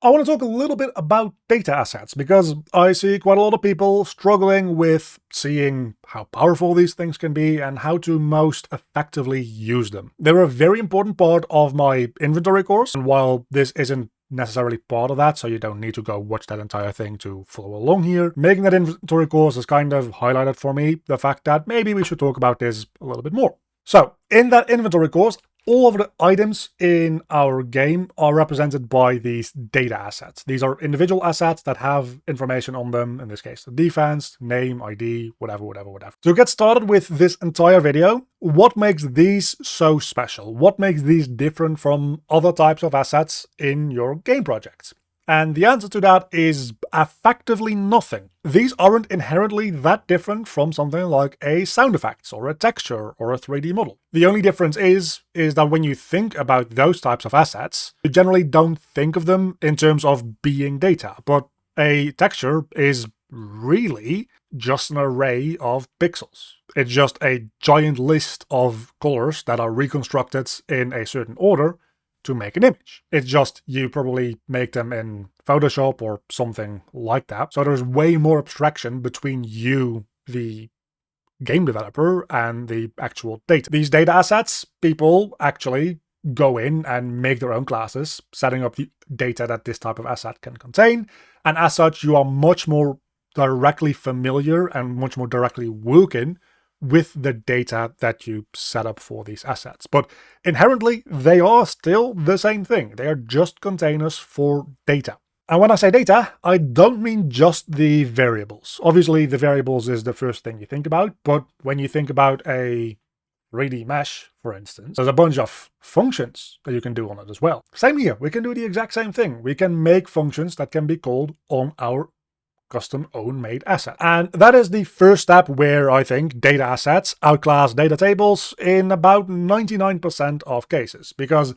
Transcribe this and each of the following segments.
I want to talk a little bit about data assets because I see quite a lot of people struggling with seeing how powerful these things can be and how to most effectively use them. They're a very important part of my inventory course, and while this isn't necessarily part of that, so you don't need to go watch that entire thing to follow along here, making that inventory course has kind of highlighted for me the fact that maybe we should talk about this a little bit more. So, in that inventory course, all of the items in our game are represented by these data assets. These are individual assets that have information on them, in this case, the defense, name, ID, whatever. To get started with this entire video, what makes these so special? What makes these different from other types of assets in your game projects? And the answer to that is effectively nothing. These aren't inherently that different from something like a sound effects or a texture or a 3D model. The only difference is that when you think about those types of assets, you generally don't think of them in terms of being data, but a texture is really just an array of pixels. It's just a giant list of colors that are reconstructed in a certain order to make an image. It's just you probably make them in Photoshop or something like that. So there's way more abstraction between you, the game developer, and the actual data. These data assets, people actually go in and make their own classes, setting up the data that this type of asset can contain. And as such, you are much more directly familiar and much more directly working with the data that you set up for these assets. But inherently, they are still the same thing. They are just containers for data. And when I say data, I don't mean just the variables. Obviously, the variables is the first thing you think about, but when you think about a 3D mesh, for instance, there's a bunch of functions that you can do on it as well. Same here, we can do the exact same thing. We can make functions that can be called on our custom own made asset. And that is the first step where I think data assets outclass data tables in about 99% of cases, because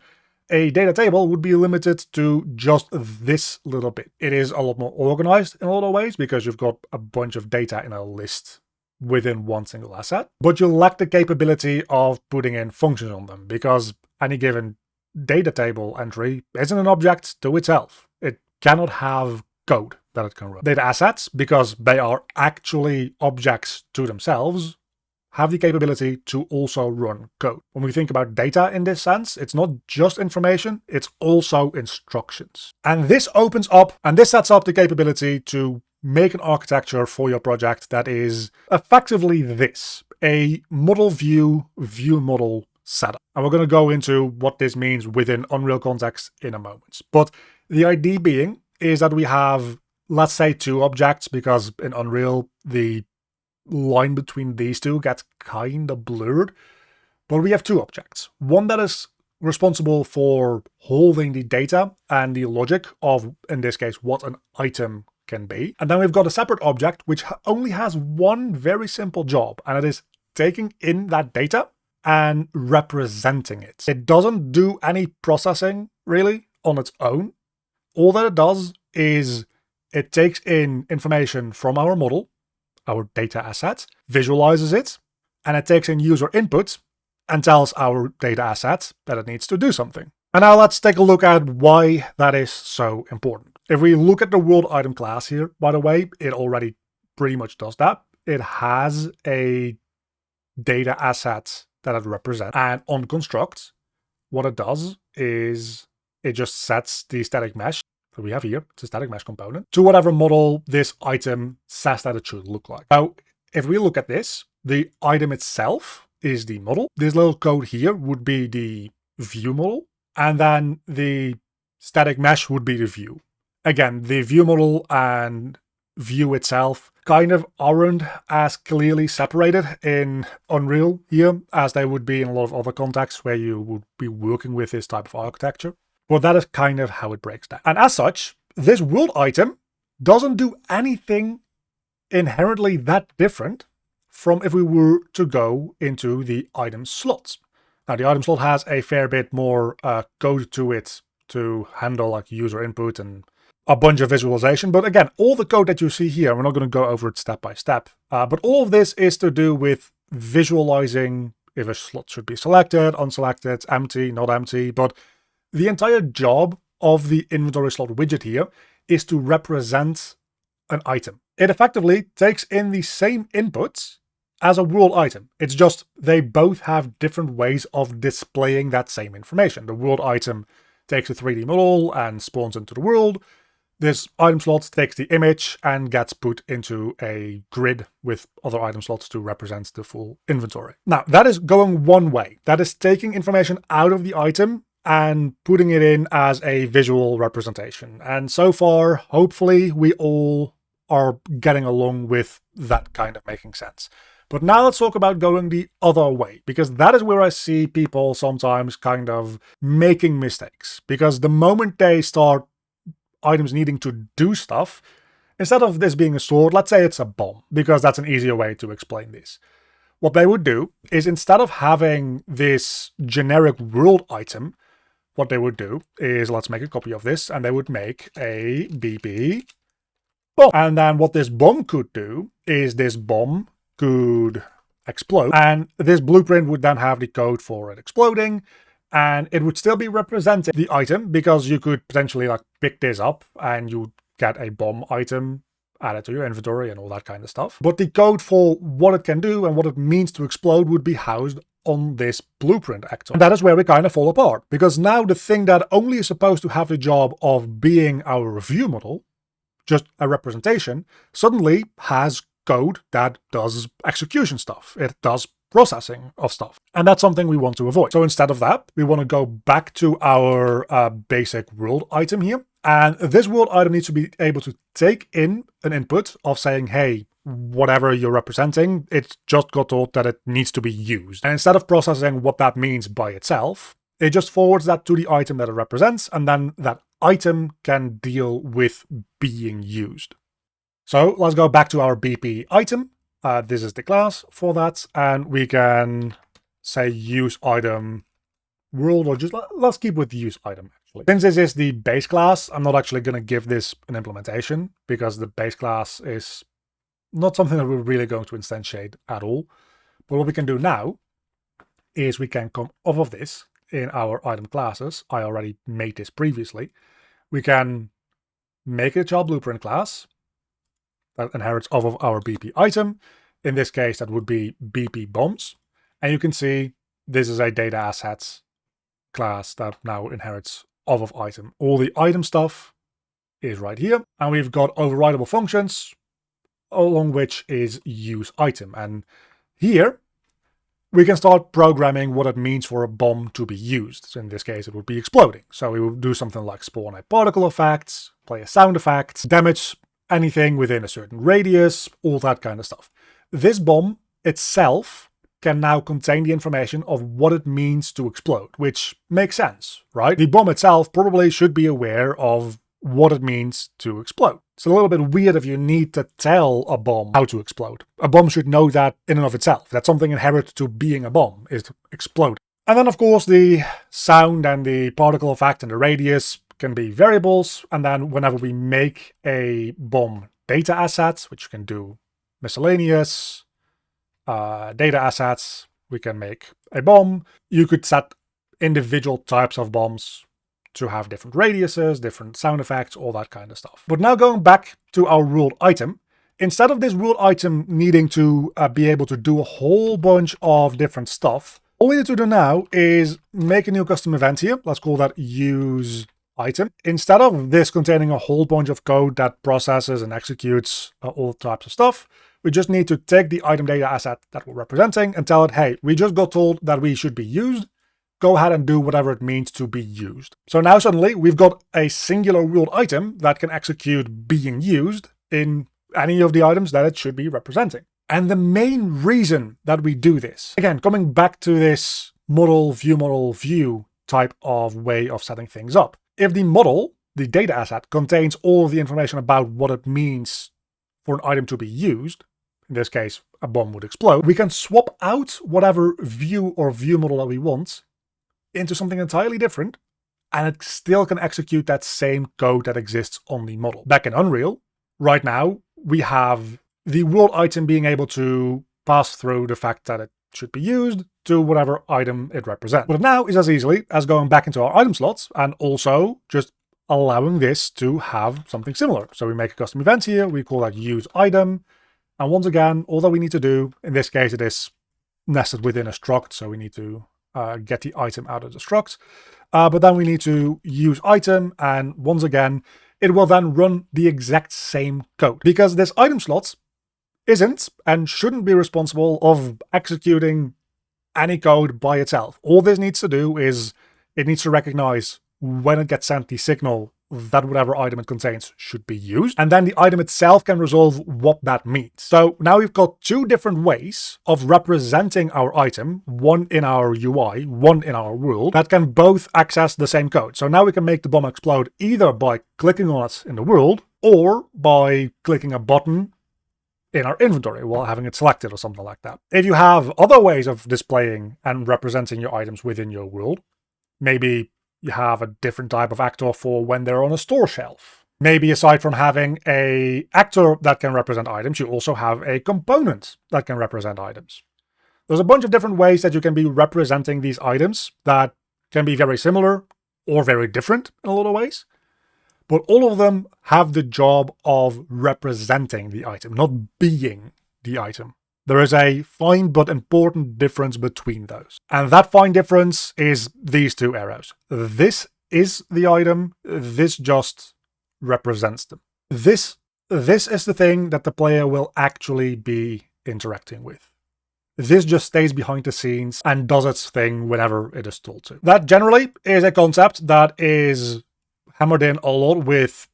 a data table would be limited to just this little bit. It is a lot more organized in a lot of ways because you've got a bunch of data in a list within one single asset, but you lack the capability of putting in functions on them because any given data table entry isn't an object to itself. It cannot have code that it can run. Data assets, because they are actually objects to themselves, have the capability to also run code. When we think about data in this sense, it's not just information, it's also instructions. And this opens up, and this sets up the capability to make an architecture for your project that is effectively this, a model view model setup. And we're going to go into what this means within Unreal context in a moment. But the idea being is that we have, let's say, two objects, because in Unreal, the line between these two gets kind of blurred. But we have two objects. One that is responsible for holding the data and the logic of, in this case, what an item can be. And then we've got a separate object which only has one very simple job, and it is taking in that data and representing it. It doesn't do any processing, really, on its own. All that it does is it takes in information from our model, our data asset, visualizes it, and it takes in user input and tells our data asset that it needs to do something. And now let's take a look at why that is so important. If we look at the world item class here, by the way, it already pretty much does that. It has a data asset that it represents, and on construct, what it does is it just sets the static mesh that we have here, it's a static mesh component, to whatever model this item says that it should look like. Now, if we look at this, the item itself is the model. This little code here would be the view model, and then the static mesh would be the view. Again, the view model and view itself kind of aren't as clearly separated in Unreal here as they would be in a lot of other contexts where you would be working with this type of architecture. Well, that is kind of how it breaks down. And as such, this world item doesn't do anything inherently that different from if we were to go into the item slots. Now, the item slot has a fair bit more code to it to handle like user input and a bunch of visualization. But again, all the code that you see here, we're not going to go over it step by step, but all of this is to do with visualizing if a slot should be selected, unselected, empty, not empty. But the entire job of the inventory slot widget here is to represent an item. It effectively takes in the same inputs as a world item. It's just they both have different ways of displaying that same information. The world item takes a 3D model and spawns into the world. This item slot takes the image and gets put into a grid with other item slots to represent the full inventory. Now, that is going one way. That is taking information out of the item and putting it in as a visual representation. And so far, hopefully, we all are getting along with that kind of making sense. But now let's talk about going the other way, because that is where I see people sometimes kind of making mistakes. Because the moment they start items needing to do stuff, instead of this being a sword, let's say it's a bomb, because that's an easier way to explain this. What they would do is, instead of having this generic world item, what they would do is, let's make a copy of this, and they would make a BP bomb. And then what this bomb could do is this bomb could explode, and this blueprint would then have the code for it exploding, and it would still be representing the item, because you could potentially like pick this up and you would get a bomb item added to your inventory and all that kind of stuff. But the code for what it can do and what it means to explode would be housed on this blueprint actor. And that is where we kind of fall apart, because now the thing that only is supposed to have the job of being our review model, just a representation, suddenly has code that does execution stuff. It does processing of stuff. And that's something we want to avoid. So instead of that, we want to go back to our basic world item here. And this world item needs to be able to take in an input of saying, hey, whatever you're representing, it just got told that it needs to be used. And instead of processing what that means by itself, it just forwards that to the item that it represents, and then that item can deal with being used. So let's go back to our BP item. This is the class for that, and we can say use item world, or just let's keep with use item actually. Since this is the base class, I'm not actually going to give this an implementation, because the base class is not something that we're really going to instantiate at all. But what we can do now is we can come off of this in our item classes. I already made this previously. We can make a child blueprint class that inherits off of our BP item. In this case, that would be BP bombs. And you can see this is a data assets class that now inherits off of item. All the item stuff is right here. And we've got overridable functions, along which is use item. And here we can start programming what it means for a bomb to be used. So in this case, it would be exploding. So we would do something like spawn a particle effect, play a sound effect, damage anything within a certain radius, all that kind of stuff. This bomb itself can now contain the information of what it means to explode, which makes sense, right? The bomb itself probably should be aware of what it means to explode. It's a little bit weird if you need to tell a bomb how to explode. A bomb should know that in and of itself. That's something inherent to being a bomb, is to explode. And then, of course, the sound and the particle effect and the radius can be variables. And then whenever we make a bomb data asset, which you can do miscellaneous data assets, we can make a bomb. You could set individual types of bombs to have different radiuses, different sound effects, all that kind of stuff. But now going back to our world item, instead of this world item needing to be able to do a whole bunch of different stuff, all we need to do now is make a new custom event here. Let's call that use item. Instead of this containing a whole bunch of code that processes and executes all types of stuff, we just need to take the item data asset that we're representing and tell it, hey, we just got told that we should be used. Go ahead and do whatever it means to be used. So now suddenly we've got a singular world item that can execute being used in any of the items that it should be representing. And the main reason that we do this, again, coming back to this model view type of way of setting things up. If the model, the data asset, contains all of the information about what it means for an item to be used, in this case, a bomb would explode, we can swap out whatever view or view model that we want into something entirely different, and it still can execute that same code that exists on the model. Back in Unreal, right now, we have the world item being able to pass through the fact that it should be used to whatever item it represents. What now is as easily as going back into our item slots and also just allowing this to have something similar. So we make a custom event here, we call that use item. And once again, all that we need to do, in this case, it is nested within a struct. So we need to get the item out of the struct. But then we need to use item. And once again, it will then run the exact same code, because this item slot isn't and shouldn't be responsible of executing any code by itself. All this needs to do is it needs to recognize when it gets sent the signal that whatever item it contains should be used, and then the item itself can resolve what that means. So now we've got two different ways of representing our item, one in our UI, one in our world, that can both access the same code. So now we can make the bomb explode either by clicking on it in the world or by clicking a button in our inventory while having it selected or something like that. If you have other ways of displaying and representing your items within your world, maybe you have a different type of actor for when they're on a store shelf. Maybe aside from having an actor that can represent items, you also have a component that can represent items. There's a bunch of different ways that you can be representing these items that can be very similar or very different in a lot of ways. But all of them have the job of representing the item, not being the item. There is a fine but important difference between those. And that fine difference is these two arrows. This is the item, this just represents them. This is the thing that the player will actually be interacting with. This just stays behind the scenes and does its thing whenever it is told to. That generally is a concept that is hammered in a lot with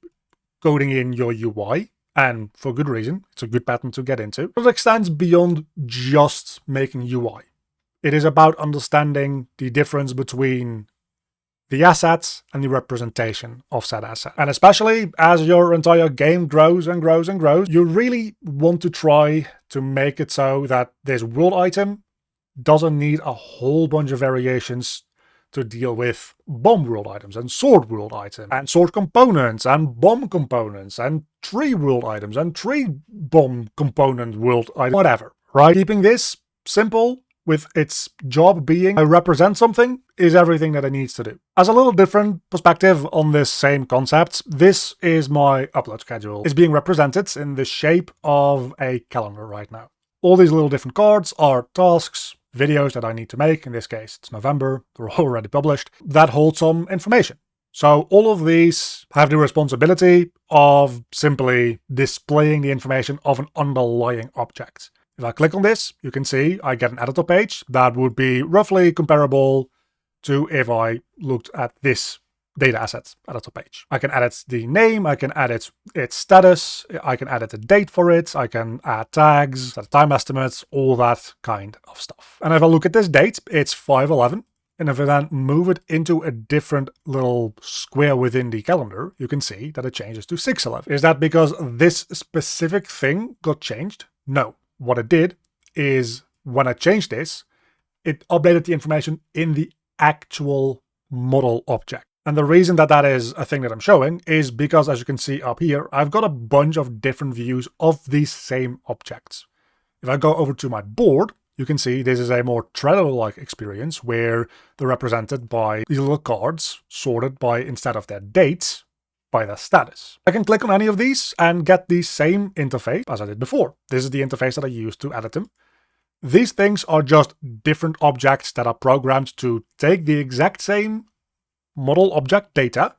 coding in your UI. And for good reason, it's a good pattern to get into. But it extends beyond just making UI. It is about understanding the difference between the assets and the representation of said asset. And especially as your entire game grows and grows and grows, you really want to try to make it so that this world item doesn't need a whole bunch of variations to deal with bomb world items and sword world items and sword components and bomb components and tree world items and tree bomb component world items, whatever, right? Keeping this simple with its job being I represent something is everything that it needs to do. As a little different perspective on this same concept, this is my upload schedule. It's being represented in the shape of a calendar right now. All these little different cards are tasks, videos that I need to make. In this case, it's November, they're already published, that hold some information. So all of these have the responsibility of simply displaying the information of an underlying object. If I click on this, you can see I get an editor page that would be roughly comparable to if I looked at this data asset editor page. I can edit the name, I can edit its status, I can edit the date for it, I can add tags, set time estimates, all that kind of stuff. And if I look at this date, it's 5/11. And if I then move it into a different little square within the calendar, you can see that it changes to 6/11. Is that because this specific thing got changed? No. What it did is when I changed this, it updated the information in the actual model object. And the reason that that is a thing that I'm showing is because, as you can see up here, I've got a bunch of different views of these same objects. If I go over to my board, you can see this is a more Trello-like experience where they're represented by these little cards sorted by, instead of their dates, by their status. I can click on any of these and get the same interface as I did before. This is the interface that I used to edit them. These things are just different objects that are programmed to take the exact same model object data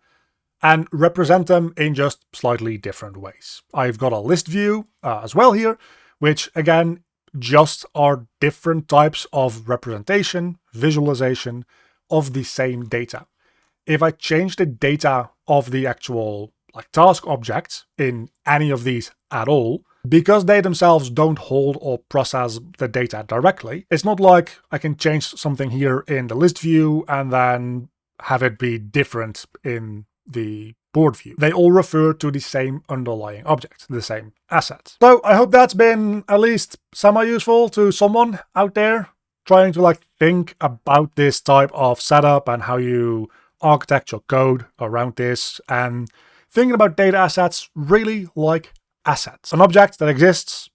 and represent them in just slightly different ways. I've got a list view as well here, which again just are different types of representation, visualization of the same data. If I change the data of the actual task object in any of these at all, because they themselves don't hold or process the data directly, it's not like I can change something here in the list view and then have it be different in the board view. They all refer to the same underlying object, the same asset. So I hope that's been at least semi-useful to someone out there trying to think about this type of setup and how you architect your code around this, and thinking about data assets really like assets. An object that exists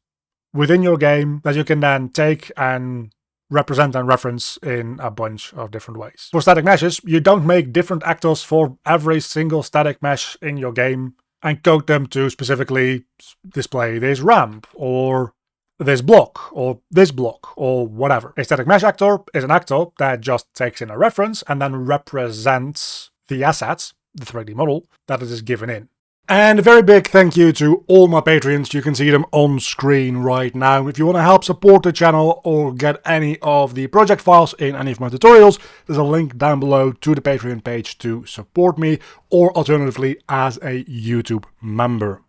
within your game that you can then take and represent and reference in a bunch of different ways. For static meshes, you don't make different actors for every single static mesh in your game and code them to specifically display this ramp, or this block, or whatever. A static mesh actor is an actor that just takes in a reference and then represents the assets, the 3D model, that it is given in. And a very big thank you to all my Patreons. You can see them on screen right now. If you want to help support the channel or get any of the project files in any of my tutorials, there's a link down below to the Patreon page to support me, or alternatively as a YouTube member.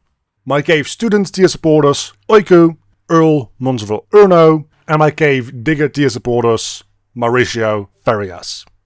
My Cave Student tier supporters, Oiku, Earl, Monserville Urno, and my Cave Digger tier supporters, Mauricio Farias.